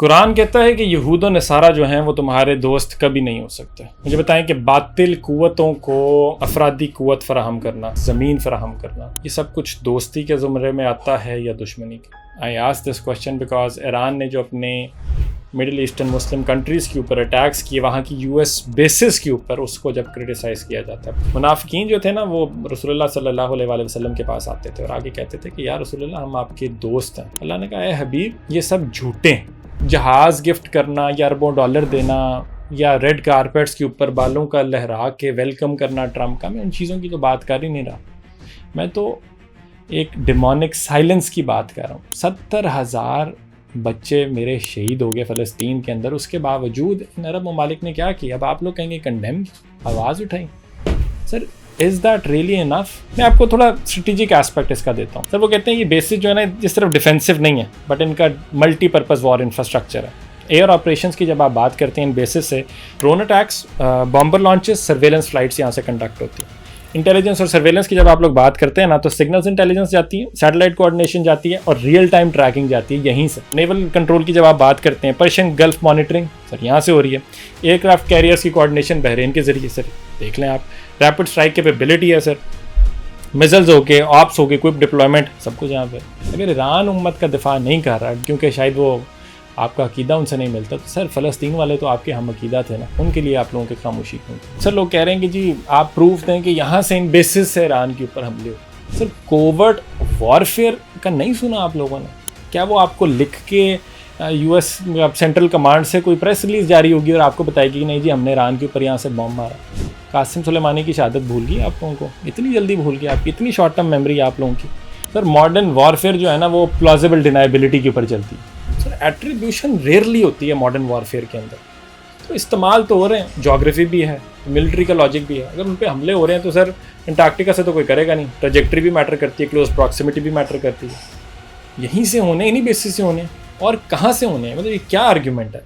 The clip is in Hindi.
कुरान कहता है कि यहूद और नसारा जो हैं वो तुम्हारे दोस्त कभी नहीं हो सकते। मुझे बताएं कि बातिल कुव्वतों को अफरादी कुव्वत फराहम करना, ज़मीन फराहम करना, ये सब कुछ दोस्ती के ज़ुमरे में आता है या दुश्मनी के? I ask this question because Iran ने जो अपने मिडिल ईस्टर्न मुस्लिम कंट्रीज़ के ऊपर अटैक्स किए, वहाँ की यूएस बेसिस के ऊपर, उसको जब क्रिटिसाइज़ किया जाता है, मुनाफिकीन जो थे ना वो रसूलुल्लाह सल्लल्लाहु अलैहि वसल्लम के पास आते थे और आगे कहते थे कि या रसूलुल्लाह हम आपके दोस्त हैं। अल्लाह ने कहा, ए हबीब, ये सब झूठे हैं। जहाज़ गिफ्ट करना या अरबों डॉलर देना या रेड कारपेट्स के ऊपर बालों का लहरा के वेलकम करना ट्रम्प का, मैं उन चीज़ों की तो बात कर ही नहीं रहा। मैं तो एक डिमोनिक साइलेंस की बात कर रहा हूँ। 70,000 बच्चे मेरे शहीद हो गए फ़लस्तीन के अंदर, उसके बावजूद इन अरब ममालिक ने क्या किया? अब आप लोग कहेंगे कंडेम, आवाज़ उठाई। Sir, is that really enough? मैं आपको थोड़ा स्ट्रेटेजिक एस्पेक्ट इसका देता हूँ। सर, वो कहते हैं ये बेसिस जो है ना, जिस तरफ डिफेंसिव नहीं है, बट इनका मल्टीपर्पज़ वॉर इंफ्रास्ट्रक्चर है। एयर ऑपरेशंस की जब आप बात करते हैं इन बेसिस से, drone attacks, bomber launches, surveillance flights यहाँ से कंडक्ट होती हैं। इंटेलिजेंस और सर्वेलेंस की जब आप लोग बात करते हैं ना, तो सिग्नल्स इंटेलिजेंस जाती है, सैटेलाइट कोऑर्डिनेशन जाती है और रियल टाइम ट्रैकिंग जाती है यहीं से। नेवल कंट्रोल की जब आप बात करते हैं, पर्शियन गल्फ मॉनिटरिंग सर यहाँ से हो रही है। एयरक्राफ्ट कैरियर्स की कोऑर्डिनेशन बहरीन के जरिए सर, देख लें आप। रैपिड स्ट्राइक कैपेबिलिटी है सर, मिसाइल्स हो के, ऑप्स हो के, क्विक डिप्लॉयमेंट, सब कुछ यहाँ पे। अगर ईरान उम्मत का दिफा नहीं कर रहा क्योंकि शायद वो आपका अकीदा उनसे नहीं मिलता, तो सर फ़लस्तीन वाले तो आपके हम अकीदा थे ना, उनके लिए आप लोगों की खामोशी क्यों? सर, लोग कह रहे हैं कि जी आप प्रूफ दें कि यहाँ से इन बेसिस से ईरान के ऊपर हमले हो। सर, कोवर्ट वॉरफेयर का नहीं सुना आप लोगों ने? क्या वो आपको लिख के यूएस सेंट्रल कमांड से कोई प्रेस रिलीज जारी होगी और आपको बताएगी कि नहीं जी हमने ईरान के ऊपर यहाँ से बॉम्ब मारा? कासिम सुलेमानी की शहादत भूल गई आप लोगों को? इतनी जल्दी भूल गई आपकी? इतनी शॉर्ट टर्म मेमोरी आप लोगों की? सर, मॉडर्न वॉरफेयर जो है ना वो प्लॉजिबल डिनाइबिलिटी के ऊपर चलती है। सर, एट्रीब्यूशन रेयरली होती है मॉडर्न वॉरफेयर के अंदर। तो इस्तेमाल तो हो रहे हैं, जोग्राफी भी है, मिलिट्री का लॉजिक भी है। अगर उन पर हमले हो रहे हैं तो सर अंटार्कटिका से तो कोई करेगा नहीं। ट्रजेक्ट्री भी मैटर करती है, क्लोज प्रॉक्सिमिटी भी मैटर करती है। यहीं से होने, इन्हीं बेसिस से होने, और कहाँ से होने? मतलब ये क्या आर्ग्यूमेंट है?